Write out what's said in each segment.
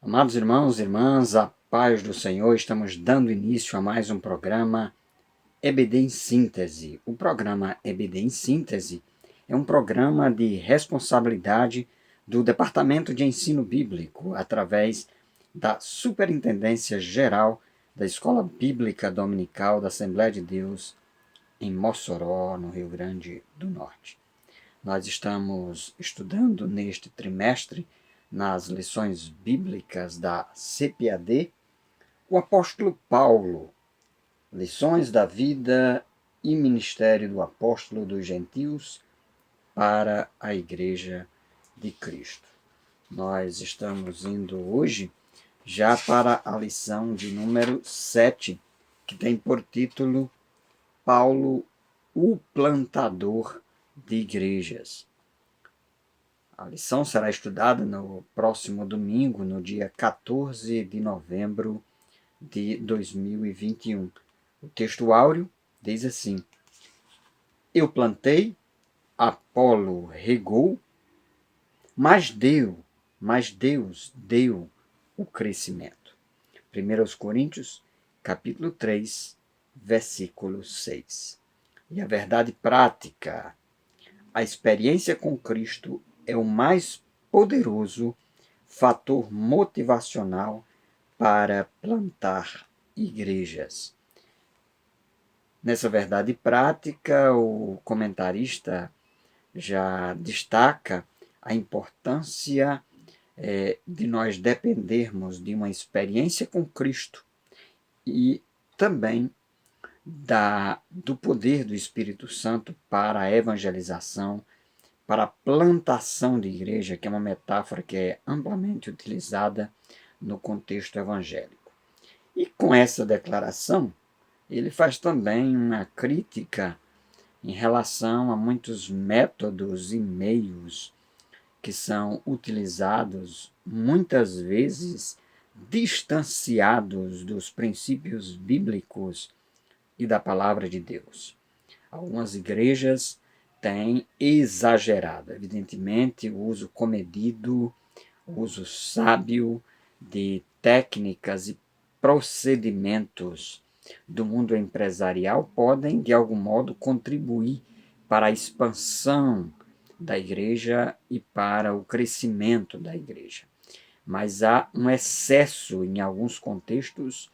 Amados irmãos e irmãs, a paz do Senhor, estamos dando início a mais um programa EBD em Síntese. O programa EBD em Síntese é um programa de responsabilidade do Departamento de Ensino Bíblico, através da Superintendência Geral da Escola Bíblica Dominical da Assembleia de Deus, em Mossoró, no Rio Grande do Norte. Nós estamos estudando neste trimestre, nas lições bíblicas da CPAD, o apóstolo Paulo, lições da vida e ministério do apóstolo dos gentios para a Igreja de Cristo. Nós estamos indo hoje já para a lição de número 7, que tem por título Paulo, o plantador de igrejas. A lição será estudada no próximo domingo, no dia 14 de novembro de 2021. O texto áureo diz assim: Eu plantei, Apolo regou, mas Deus deu o crescimento. 1 Coríntios, capítulo 3, versículo 6. E a verdade prática: a experiência com Cristo é o mais poderoso fator motivacional para plantar igrejas. Nessa verdade prática, o comentarista já destaca a importância de nós dependermos de uma experiência com Cristo e também do poder do Espírito Santo para a evangelização, para a plantação de igreja, que é uma metáfora que é amplamente utilizada no contexto evangélico. E com essa declaração, ele faz também uma crítica em relação a muitos métodos e meios que são utilizados, muitas vezes distanciados dos princípios bíblicos e da palavra de Deus. Algumas igrejas têm exagerado, evidentemente, o uso comedido, o uso sábio de técnicas e procedimentos do mundo empresarial podem, de algum modo, contribuir para a expansão da igreja e para o crescimento da igreja. Mas há um excesso em alguns contextos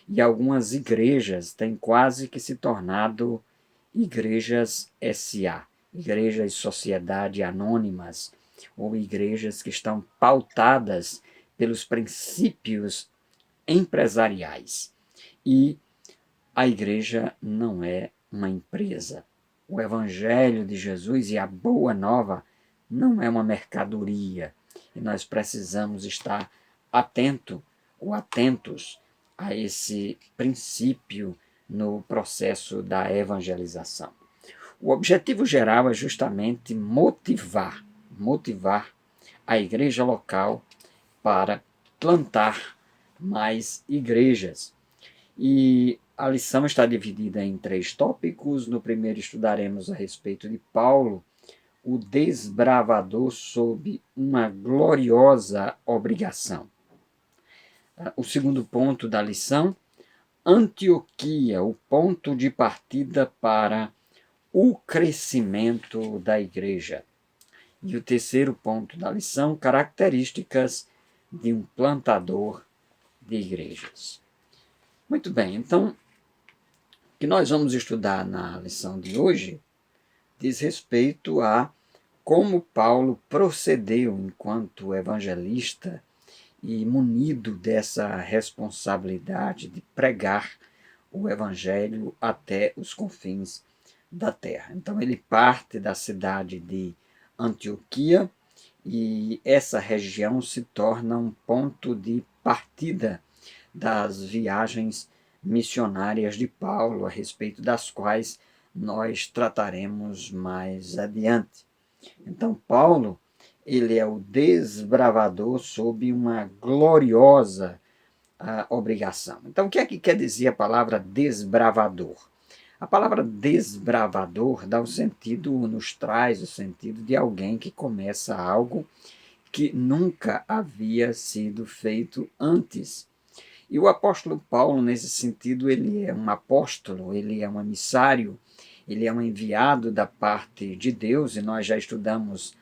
e algumas igrejas têm quase que se tornado igrejas SA, igrejas sociedade anônimas, ou igrejas que estão pautadas pelos princípios empresariais. E a igreja não é uma empresa. O Evangelho de Jesus e a Boa Nova não é uma mercadoria. E nós precisamos estar atentos a esse princípio no processo da evangelização. O objetivo geral é justamente motivar a igreja local para plantar mais igrejas. E a lição está dividida em 3 tópicos. No primeiro estudaremos a respeito de Paulo, o desbravador sob uma gloriosa obrigação. O segundo ponto da lição, Antioquia, o ponto de partida para o crescimento da igreja. E o terceiro ponto da lição, características de um plantador de igrejas. Muito bem, então, o que nós vamos estudar na lição de hoje diz respeito a como Paulo procedeu enquanto evangelista e munido dessa responsabilidade de pregar o evangelho até os confins da terra. Então ele parte da cidade de Antioquia e essa região se torna um ponto de partida das viagens missionárias de Paulo, a respeito das quais nós trataremos mais adiante. Então, Paulo, ele é o desbravador sob uma gloriosa obrigação. Então, o que é que quer dizer a palavra desbravador? A palavra desbravador nos traz o sentido de alguém que começa algo que nunca havia sido feito antes. E o apóstolo Paulo, nesse sentido, ele é um apóstolo, ele é um emissário, ele é um enviado da parte de Deus, e nós já estudamos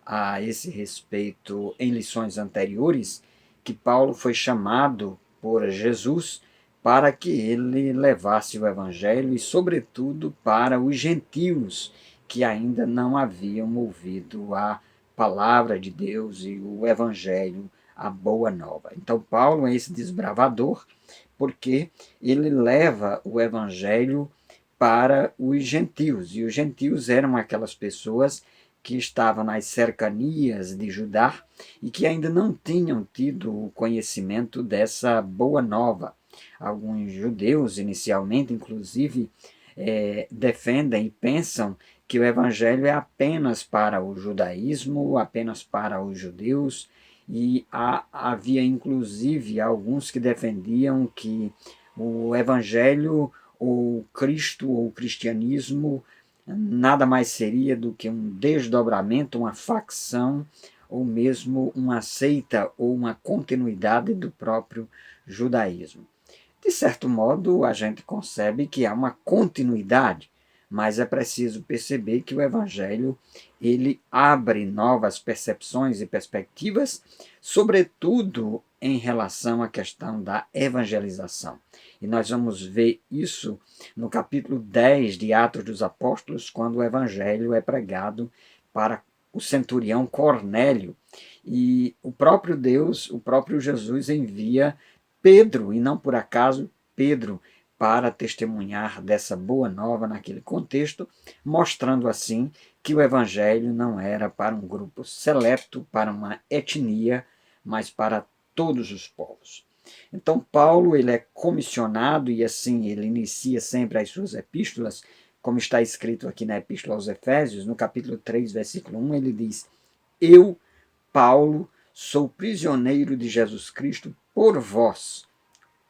a esse respeito em lições anteriores, que Paulo foi chamado por Jesus para que ele levasse o evangelho e, sobretudo, para os gentios que ainda não haviam ouvido a palavra de Deus e o evangelho, a boa nova. Então, Paulo é esse desbravador, porque ele leva o evangelho para os gentios, e os gentios eram aquelas pessoas que estavam nas cercanias de Judá e que ainda não tinham tido o conhecimento dessa boa nova. Alguns judeus, inicialmente, inclusive, defendem e pensam que o evangelho é apenas para o judaísmo, apenas para os judeus, e havia inclusive alguns que defendiam que o evangelho, ou Cristo, ou o cristianismo, nada mais seria do que um desdobramento, uma facção, ou mesmo uma seita ou uma continuidade do próprio judaísmo. De certo modo, a gente concebe que há uma continuidade, mas é preciso perceber que o Evangelho ele abre novas percepções e perspectivas, sobretudo em relação à questão da evangelização. E nós vamos ver isso no capítulo 10 de Atos dos Apóstolos, quando o Evangelho é pregado para o centurião Cornélio. E o próprio Deus, o próprio Jesus envia Pedro, e não por acaso Pedro, para testemunhar dessa boa nova naquele contexto, mostrando assim que o evangelho não era para um grupo seleto, para uma etnia, mas para todos os povos. Então Paulo ele é comissionado e assim ele inicia sempre as suas epístolas, como está escrito aqui na Epístola aos Efésios, no capítulo 3, versículo 1, ele diz: Eu, Paulo, sou prisioneiro de Jesus Cristo por vós,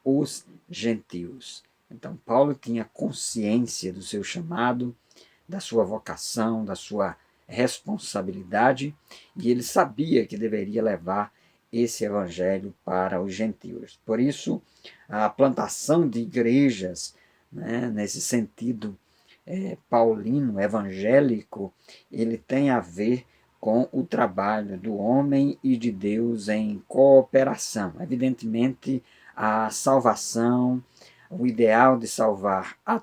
os gentios. Então, Paulo tinha consciência do seu chamado, da sua vocação, da sua responsabilidade, e ele sabia que deveria levar esse evangelho para os gentios. Por isso, a plantação de igrejas, né, nesse sentido paulino, evangélico, ele tem a ver com o trabalho do homem e de Deus em cooperação. Evidentemente, a salvação, o ideal de salvar a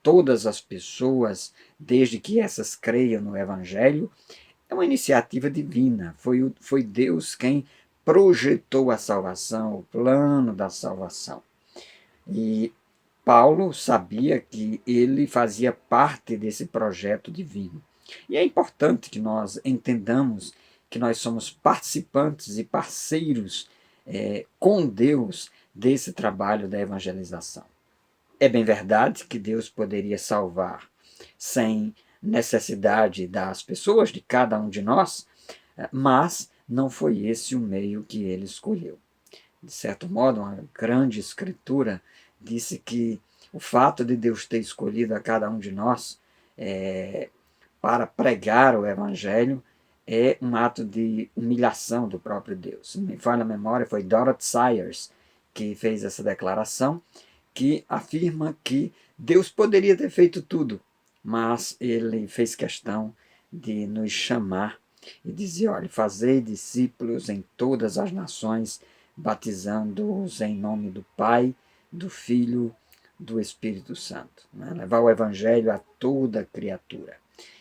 todas as pessoas, desde que essas creiam no Evangelho, é uma iniciativa divina. Foi Deus quem projetou a salvação, o plano da salvação. E Paulo sabia que ele fazia parte desse projeto divino. E é importante que nós entendamos que nós somos participantes e parceiros com Deus desse trabalho da evangelização. É bem verdade que Deus poderia salvar sem necessidade das pessoas, de cada um de nós, mas não foi esse o meio que ele escolheu. De certo modo, uma grande escritura disse que o fato de Deus ter escolhido a cada um de nós para pregar o Evangelho é um ato de humilhação do próprio Deus. Se me falha a memória, foi Dorothy Sayers que fez essa declaração, que afirma que Deus poderia ter feito tudo, mas ele fez questão de nos chamar e dizer: olha, fazei discípulos em todas as nações, batizando-os em nome do Pai, do Filho, do Espírito Santo. Né? Levar o Evangelho a toda criatura.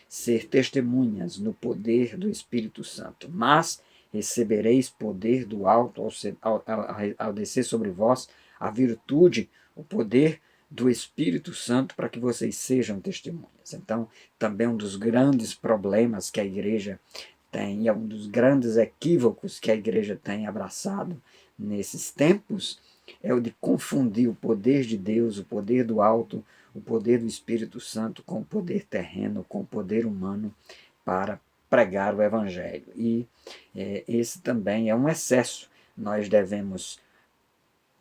Ser testemunhas no poder do Espírito Santo. Mas recebereis poder do alto ao descer sobre vós a virtude, o poder do Espírito Santo para que vocês sejam testemunhas. Então, também um dos grandes problemas que a igreja tem, e é um dos grandes equívocos que a igreja tem abraçado nesses tempos, é o de confundir o poder de Deus, o poder do alto, o poder do Espírito Santo com o poder terreno, com o poder humano para pregar o Evangelho. E esse também é um excesso. Nós devemos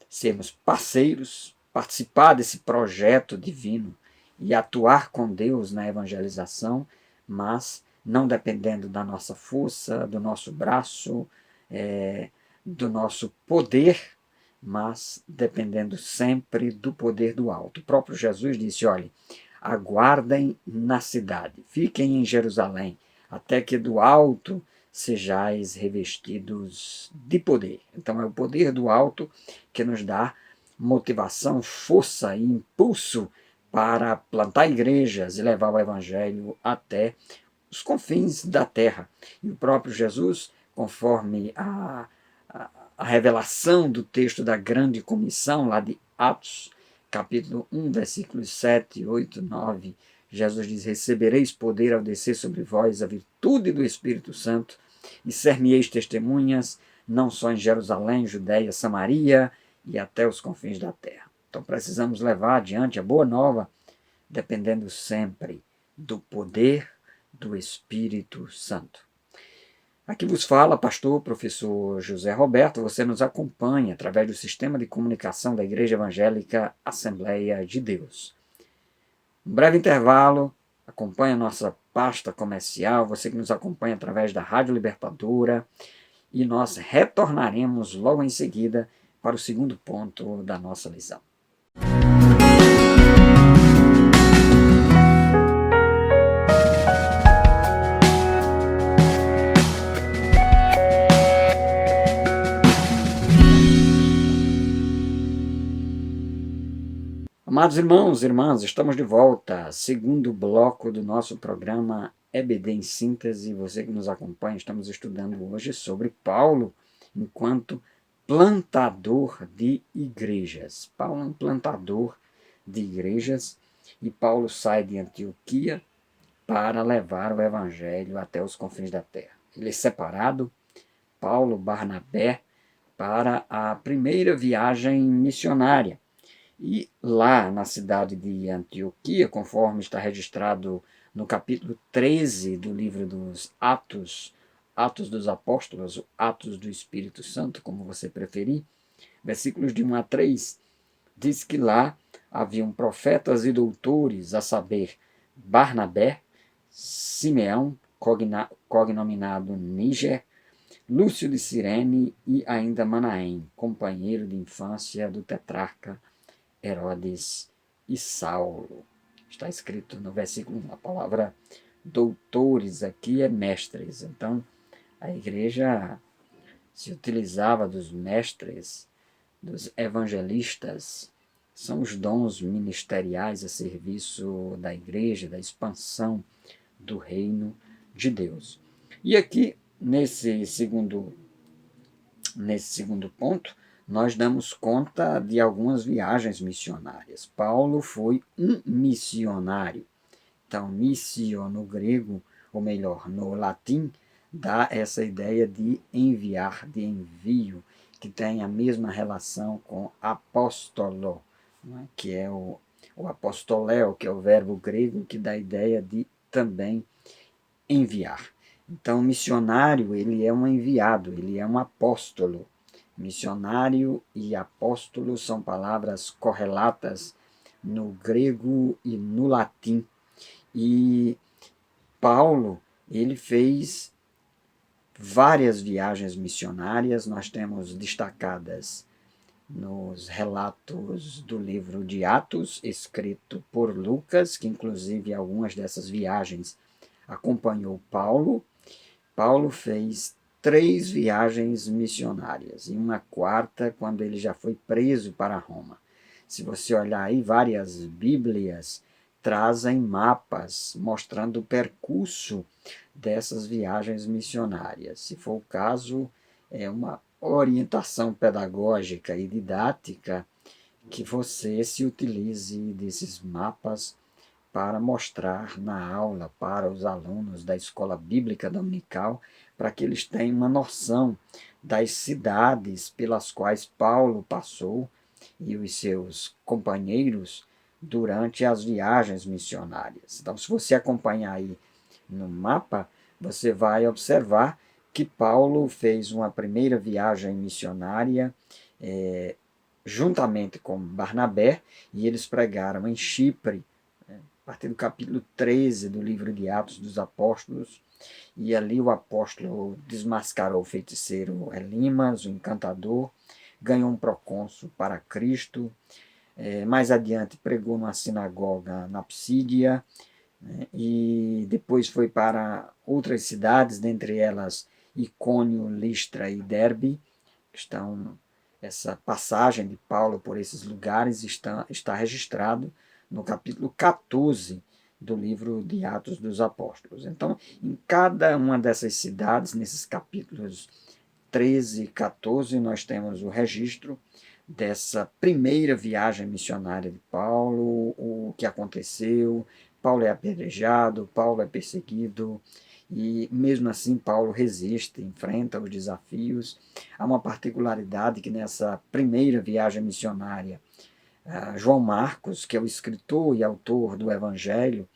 sermos parceiros, participar desse projeto divino e atuar com Deus na evangelização, mas não dependendo da nossa força, do nosso braço, do nosso poder, mas dependendo sempre do poder do alto. O próprio Jesus disse, olhe, aguardem na cidade, fiquem em Jerusalém, até que do alto sejais revestidos de poder. Então é o poder do alto que nos dá motivação, força e impulso para plantar igrejas e levar o evangelho até os confins da terra. E o próprio Jesus, conforme a revelação do texto da grande comissão, lá de Atos, capítulo 1, versículos 7, 8, 9, Jesus diz, recebereis poder ao descer sobre vós a virtude do Espírito Santo, e ser-me-eis testemunhas, não só em Jerusalém, Judéia, Samaria e até os confins da terra. Então precisamos levar adiante a boa nova, dependendo sempre do poder do Espírito Santo. Aqui vos fala, pastor, professor José Roberto, você nos acompanha através do sistema de comunicação da Igreja Evangélica Assembleia de Deus. Um breve intervalo, acompanha a nossa pasta comercial, você que nos acompanha através da Rádio Libertadora, e nós retornaremos logo em seguida para o segundo ponto da nossa lição. Amados irmãos e irmãs, estamos de volta, segundo bloco do nosso programa EBD em Síntese. Você que nos acompanha, estamos estudando hoje sobre Paulo enquanto plantador de igrejas. Paulo é um plantador de igrejas e Paulo sai de Antioquia para levar o evangelho até os confins da terra. Ele é separado, Paulo, Barnabé, para a primeira viagem missionária. E lá na cidade de Antioquia, conforme está registrado no capítulo 13 do livro dos Atos, Atos dos Apóstolos, Atos do Espírito Santo, como você preferir, versículos de 1 a 3, diz que lá haviam profetas e doutores, a saber, Barnabé, Simeão, cognominado Níger, Lúcio de Cirene e ainda Manaém, companheiro de infância do tetrarca Herodes e Saulo. Está escrito no versículo 1. A palavra doutores aqui é mestres. Então, a igreja se utilizava dos mestres, dos evangelistas. São os dons ministeriais a serviço da igreja, da expansão do reino de Deus. E aqui, nesse segundo ponto, nós damos conta de algumas viagens missionárias. Paulo foi um missionário. Então, missio no grego, ou melhor, no latim, dá essa ideia de enviar, de envio, que tem a mesma relação com apóstolo, né? Que é o apostoléu, que é o verbo grego que dá a ideia de também enviar. Então, missionário, ele é um enviado, ele é um apóstolo. Missionário e apóstolo são palavras correlatas no grego e no latim. E Paulo, ele fez várias viagens missionárias, nós temos destacadas nos relatos do livro de Atos, escrito por Lucas, que inclusive algumas dessas viagens acompanhou Paulo. Paulo fez 3 viagens missionárias e uma quarta quando ele já foi preso para Roma. Se você olhar aí, várias Bíblias trazem mapas mostrando o percurso dessas viagens missionárias. Se for o caso, é uma orientação pedagógica e didática que você se utilize desses mapas para mostrar na aula para os alunos da escola bíblica dominical, para que eles tenham uma noção das cidades pelas quais Paulo passou e os seus companheiros durante as viagens missionárias. Então, se você acompanhar aí no mapa, você vai observar que Paulo fez uma primeira viagem missionária juntamente com Barnabé, e eles pregaram em Chipre, a partir do capítulo 13 do livro de Atos dos Apóstolos, e ali o apóstolo desmascarou o feiticeiro Elimas, o encantador, ganhou um procônsul para Cristo. Mais adiante pregou numa sinagoga na Psídia, né, e depois foi para outras cidades, dentre elas Icônio, Listra e Derbe. Essa passagem de Paulo por esses lugares está registrado no capítulo 14 do livro de Atos dos Apóstolos. Então, em cada uma dessas cidades, nesses capítulos 13 e 14, nós temos o registro dessa primeira viagem missionária de Paulo, o que aconteceu. Paulo é apedrejado, Paulo é perseguido, e mesmo assim Paulo resiste, enfrenta os desafios. Há uma particularidade que nessa primeira viagem missionária, João Marcos, que é o escritor e autor do Evangelho,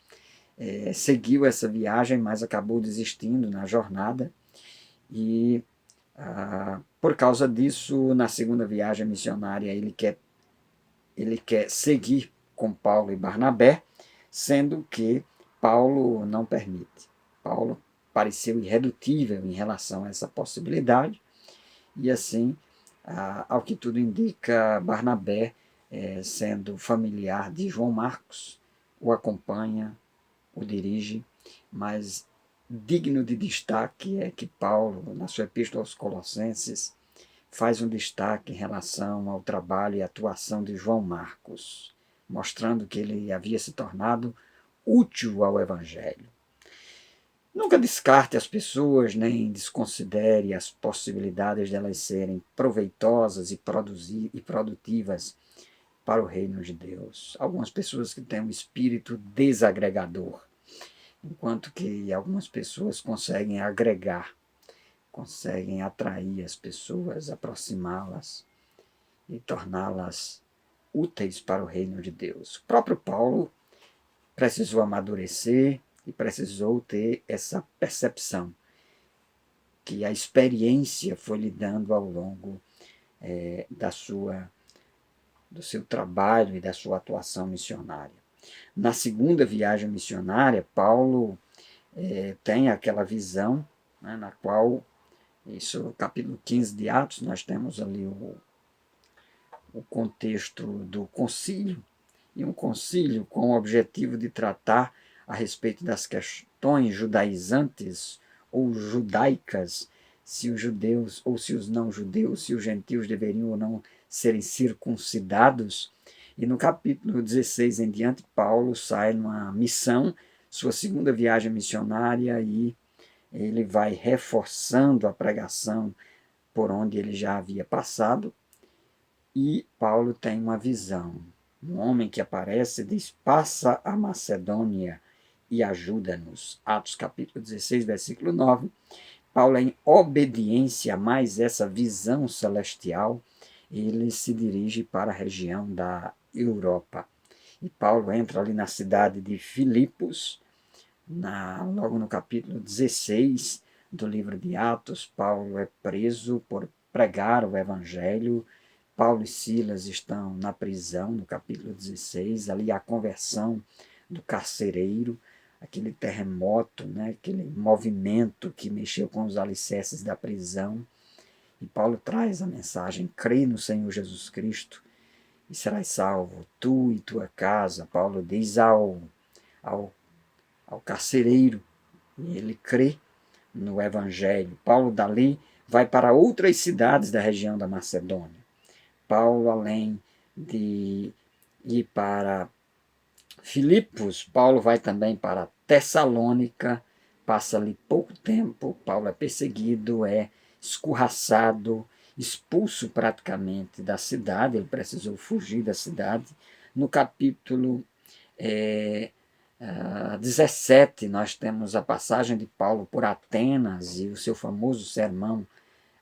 seguiu essa viagem, mas acabou desistindo na jornada. E por causa disso, na segunda viagem missionária, ele quer seguir com Paulo e Barnabé, sendo que Paulo não permite. Paulo pareceu irredutível em relação a essa possibilidade, e assim, ao que tudo indica, Barnabé, sendo familiar de João Marcos, o acompanha, o dirige, mas digno de destaque é que Paulo, na sua epístola aos Colossenses, faz um destaque em relação ao trabalho e atuação de João Marcos, mostrando que ele havia se tornado útil ao Evangelho. Nunca descarte as pessoas, nem desconsidere as possibilidades de elas serem proveitosas e produtivas para o reino de Deus. Algumas pessoas que têm um espírito desagregador, enquanto que algumas pessoas conseguem agregar, conseguem atrair as pessoas, aproximá-las e torná-las úteis para o reino de Deus. O próprio Paulo precisou amadurecer e precisou ter essa percepção que a experiência foi lhe dando ao longo do seu trabalho e da sua atuação missionária. Na segunda viagem missionária, Paulo tem aquela visão, né, na qual, isso no capítulo 15 de Atos, nós temos ali o contexto do concílio, e um concílio com o objetivo de tratar a respeito das questões judaizantes ou judaicas, se os judeus ou se os não-judeus, se os gentios deveriam ou não serem circuncidados. E no capítulo 16 em diante, Paulo sai numa missão, sua segunda viagem missionária, e ele vai reforçando a pregação por onde ele já havia passado. E Paulo tem uma visão. Um homem que aparece diz: passa a Macedônia e ajuda-nos. Atos capítulo 16, versículo 9. Paulo, em obediência a mais essa visão celestial, ele se dirige para a região da Europa. E Paulo entra ali na cidade de Filipos, logo no capítulo 16 do livro de Atos. Paulo é preso por pregar o evangelho. Paulo e Silas estão na prisão, no capítulo 16, ali a conversão do carcereiro, aquele terremoto, né, aquele movimento que mexeu com os alicerces da prisão. E Paulo traz a mensagem: crê no Senhor Jesus Cristo e serás salvo, tu e tua casa. Paulo diz ao carcereiro, e ele crê no Evangelho. Paulo dali vai para outras cidades da região da Macedônia. Paulo, além de ir para Filipos, Paulo vai também para Tessalônica, passa ali pouco tempo. Paulo é perseguido, é escorraçado, expulso praticamente da cidade, ele precisou fugir da cidade. No capítulo 17, nós temos a passagem de Paulo por Atenas e o seu famoso sermão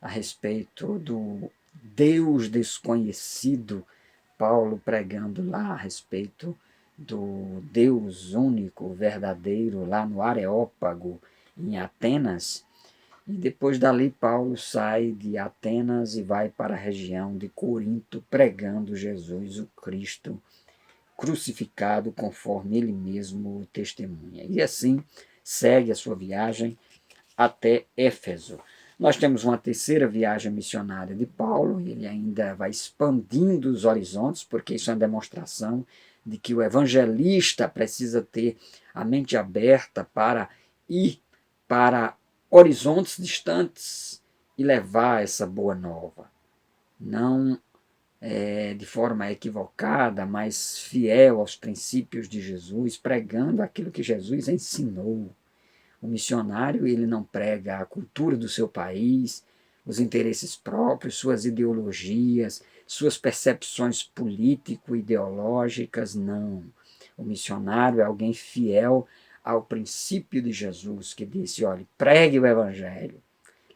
a respeito do Deus desconhecido, Paulo pregando lá a respeito do Deus único, verdadeiro, lá no Areópago, em Atenas. E depois dali Paulo sai de Atenas e vai para a região de Corinto, pregando Jesus, o Cristo crucificado, conforme ele mesmo testemunha. E assim segue a sua viagem até Éfeso. Nós temos uma terceira viagem missionária de Paulo, ele ainda vai expandindo os horizontes, porque isso é uma demonstração de que o evangelista precisa ter a mente aberta para ir para horizontes distantes e levar essa boa nova. Não de forma equivocada, mas fiel aos princípios de Jesus, pregando aquilo que Jesus ensinou. O missionário, ele não prega a cultura do seu país, os interesses próprios, suas ideologias, suas percepções político-ideológicas, não. O missionário é alguém fiel ao princípio de Jesus, que disse, olhe, pregue o evangelho,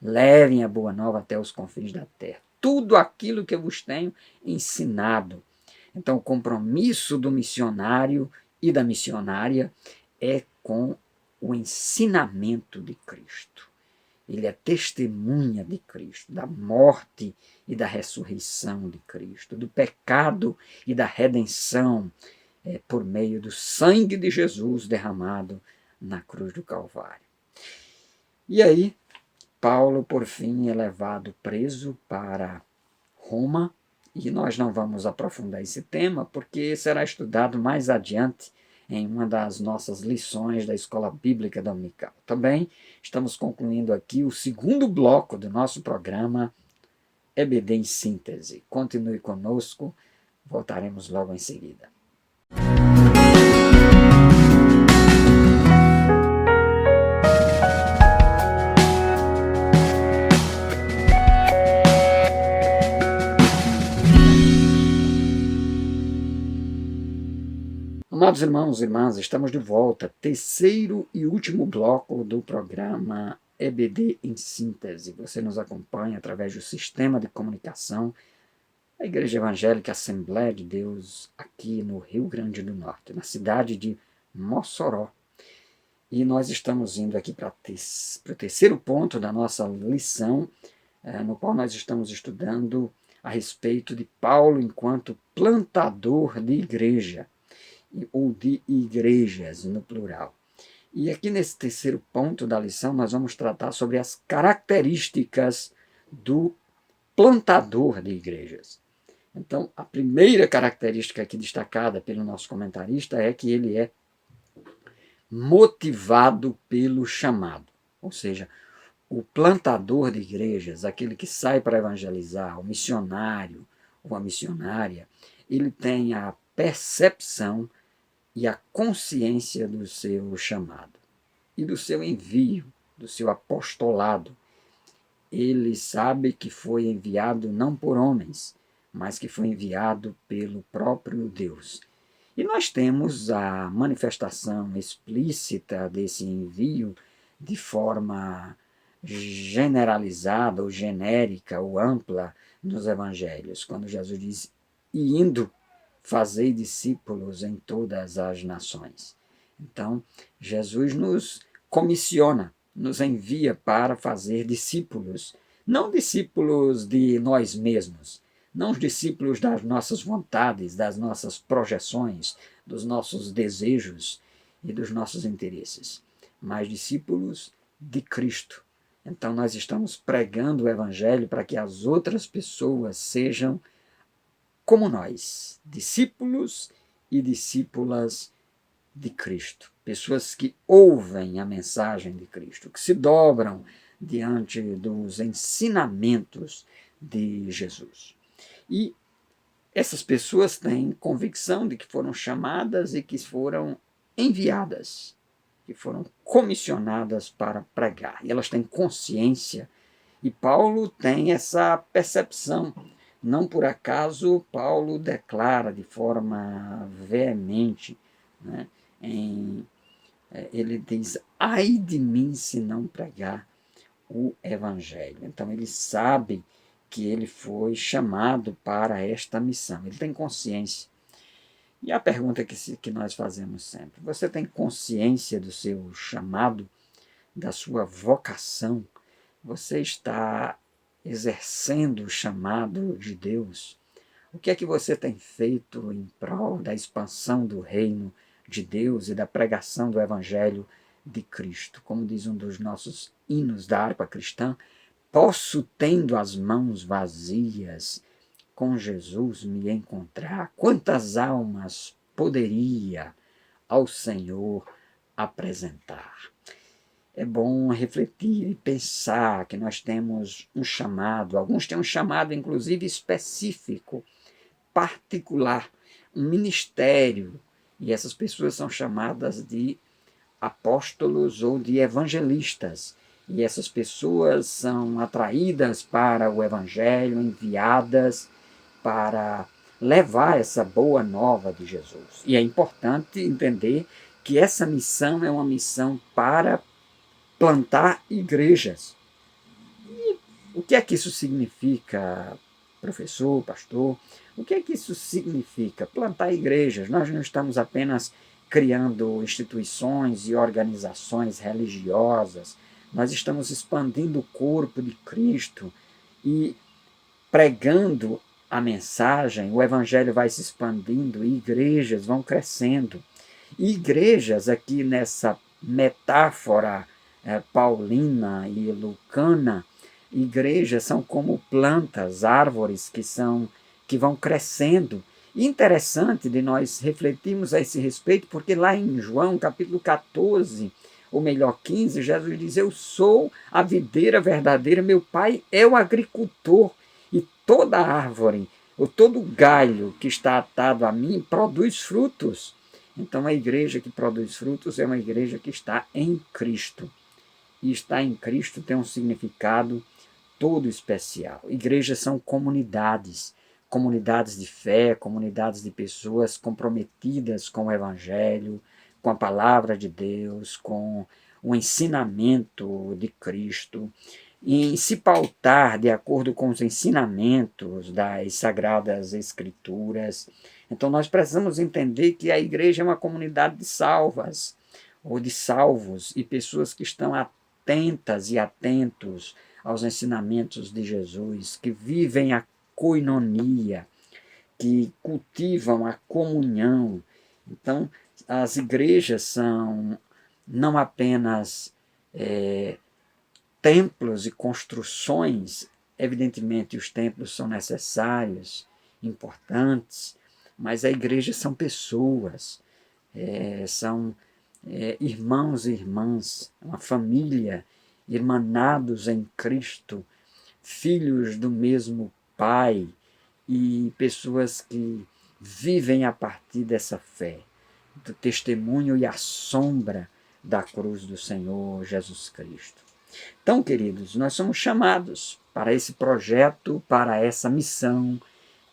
levem a boa nova até os confins da terra. Tudo aquilo que eu vos tenho ensinado. Então, o compromisso do missionário e da missionária é com o ensinamento de Cristo. Ele é testemunha de Cristo, da morte e da ressurreição de Cristo, do pecado e da redenção por meio do sangue de Jesus derramado na cruz do Calvário. E aí, Paulo, por fim, é levado preso para Roma, e nós não vamos aprofundar esse tema, porque será estudado mais adiante em uma das nossas lições da Escola Bíblica Dominical. Também estamos concluindo aqui o segundo bloco do nosso programa EBD em Síntese. Continue conosco, voltaremos logo em seguida. Amados irmãos e irmãs, estamos de volta, terceiro e último bloco do programa EBD em Síntese. Você nos acompanha através do sistema de comunicação da Igreja Evangélica Assembleia de Deus, aqui no Rio Grande do Norte, na cidade de Mossoró. E nós estamos indo aqui para o terceiro ponto da nossa lição, no qual nós estamos estudando a respeito de Paulo enquanto plantador de igreja, ou de igrejas, no plural. E aqui nesse terceiro ponto da lição, nós vamos tratar sobre as características do plantador de igrejas. Então, a primeira característica aqui destacada pelo nosso comentarista é que ele é motivado pelo chamado. Ou seja, o plantador de igrejas, aquele que sai para evangelizar, o missionário ou a missionária, ele tem a percepção e a consciência do seu chamado e do seu envio, do seu apostolado. Ele sabe que foi enviado não por homens, mas que foi enviado pelo próprio Deus. E nós temos a manifestação explícita desse envio de forma generalizada ou genérica ou ampla nos evangelhos, quando Jesus diz, e indo, fazei discípulos em todas as nações. Então, Jesus nos comissiona, nos envia para fazer discípulos, não discípulos de nós mesmos, não os discípulos das nossas vontades, das nossas projeções, dos nossos desejos e dos nossos interesses, mas discípulos de Cristo. Então, nós estamos pregando o Evangelho para que as outras pessoas sejam como nós, discípulos e discípulas de Cristo. Pessoas que ouvem a mensagem de Cristo, que se dobram diante dos ensinamentos de Jesus. E essas pessoas têm convicção de que foram chamadas e que foram enviadas, que foram comissionadas para pregar. E elas têm consciência, e Paulo tem essa percepção. Não por acaso Paulo declara de forma veemente, né, ele diz, ai de mim se não pregar o Evangelho. Então ele sabe que ele foi chamado para esta missão, ele tem consciência. E a pergunta que nós fazemos sempre, você tem consciência do seu chamado, da sua vocação? Você está exercendo o chamado de Deus? O que é que você tem feito em prol da expansão do reino de Deus e da pregação do Evangelho de Cristo? Como diz um dos nossos hinos da harpa cristã, posso, tendo as mãos vazias, com Jesus me encontrar? Quantas almas poderia ao Senhor apresentar? É bom refletir e pensar que nós temos um chamado, alguns têm um chamado inclusive específico, particular, um ministério, e essas pessoas são chamadas de apóstolos ou de evangelistas. E essas pessoas são atraídas para o evangelho, enviadas para levar essa boa nova de Jesus. E é importante entender que essa missão é uma missão para plantar igrejas. E o que é que isso significa, professor, pastor? O que é que isso significa? Plantar igrejas. Nós não estamos apenas criando instituições e organizações religiosas, nós estamos expandindo o corpo de Cristo e pregando a mensagem, o evangelho vai se expandindo e igrejas vão crescendo. E igrejas, aqui nessa metáfora paulina e lucana, igrejas são como plantas, árvores que vão crescendo. E interessante de nós refletirmos a esse respeito, porque lá em João, capítulo 14, ou melhor, 15, Jesus diz: eu sou a videira verdadeira, meu pai é o agricultor, e toda árvore, ou todo galho que está atado a mim, produz frutos. Então, a igreja que produz frutos é uma igreja que está em Cristo. E estar em Cristo tem um significado todo especial. Igrejas são comunidades, comunidades de fé, comunidades de pessoas comprometidas com o Evangelho, com a palavra de Deus, com o ensinamento de Cristo, em se pautar de acordo com os ensinamentos das Sagradas Escrituras. Então nós precisamos entender que a igreja é uma comunidade de salvas, ou de salvos, e pessoas que estão atentas e atentos aos ensinamentos de Jesus, que vivem a coinonia, que cultivam a comunhão. Então, as igrejas são não apenas templos e construções, evidentemente os templos são necessários, importantes, mas a igreja são pessoas, são irmãos e irmãs, uma família, irmanados em Cristo, filhos do mesmo Pai e pessoas que vivem a partir dessa fé, do testemunho e a sombra da cruz do Senhor Jesus Cristo. Então, queridos, nós somos chamados para esse projeto, para essa missão,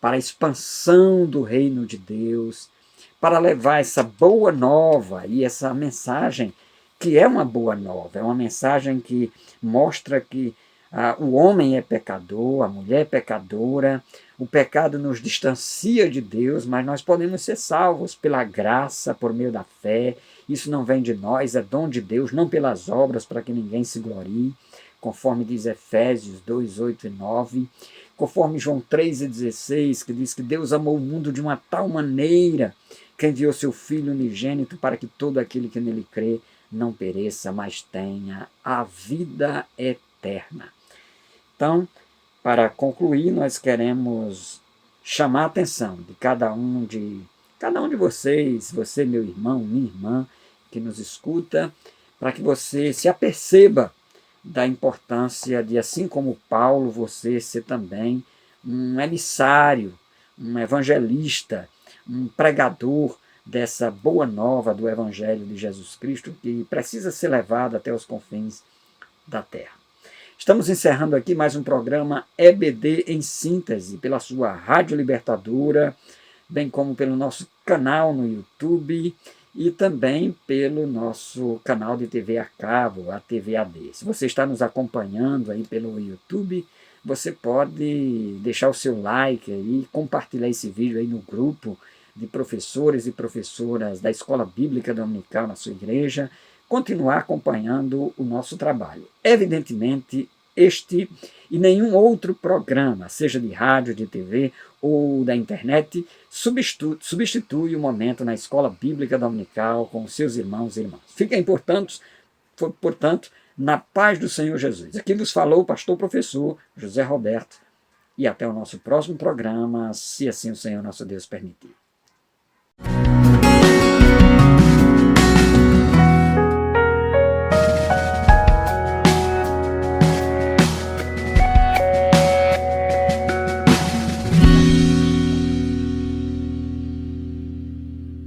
para a expansão do reino de Deus, para levar essa boa nova e essa mensagem que é uma boa nova, é uma mensagem que mostra que o homem é pecador, a mulher é pecadora, o pecado nos distancia de Deus, mas nós podemos ser salvos pela graça, por meio da fé. Isso não vem de nós, é dom de Deus, não pelas obras, para que ninguém se glorie, conforme diz Efésios 2, 8 e 9, conforme João 3,16, que diz que Deus amou o mundo de uma tal maneira que enviou seu Filho unigênito para que todo aquele que nele crê não pereça, mas tenha a vida eterna. Então, para concluir, nós queremos chamar a atenção de cada um de vocês, você, meu irmão, minha irmã, que nos escuta, para que você se aperceba da importância de, assim como Paulo, você ser também um emissário, um evangelista, um pregador dessa boa nova do Evangelho de Jesus Cristo, que precisa ser levado até os confins da terra. Estamos encerrando aqui mais um programa EBD em síntese, pela sua Rádio Libertadora, bem como pelo nosso canal no YouTube e também pelo nosso canal de TV a cabo, a TVAD. Se você está nos acompanhando aí pelo YouTube, você pode deixar o seu like aí, compartilhar esse vídeo aí no grupo de professores e professoras da Escola Bíblica Dominical na sua igreja, continuar acompanhando o nosso trabalho. Evidentemente, este e nenhum outro programa, seja de rádio, de TV ou da internet, substitui o momento na Escola Bíblica Dominical com seus irmãos e irmãs. Fiquem, portanto, na paz do Senhor Jesus. Aqui nos falou o pastor professor José Roberto. E até o nosso próximo programa, se assim o Senhor nosso Deus permitir.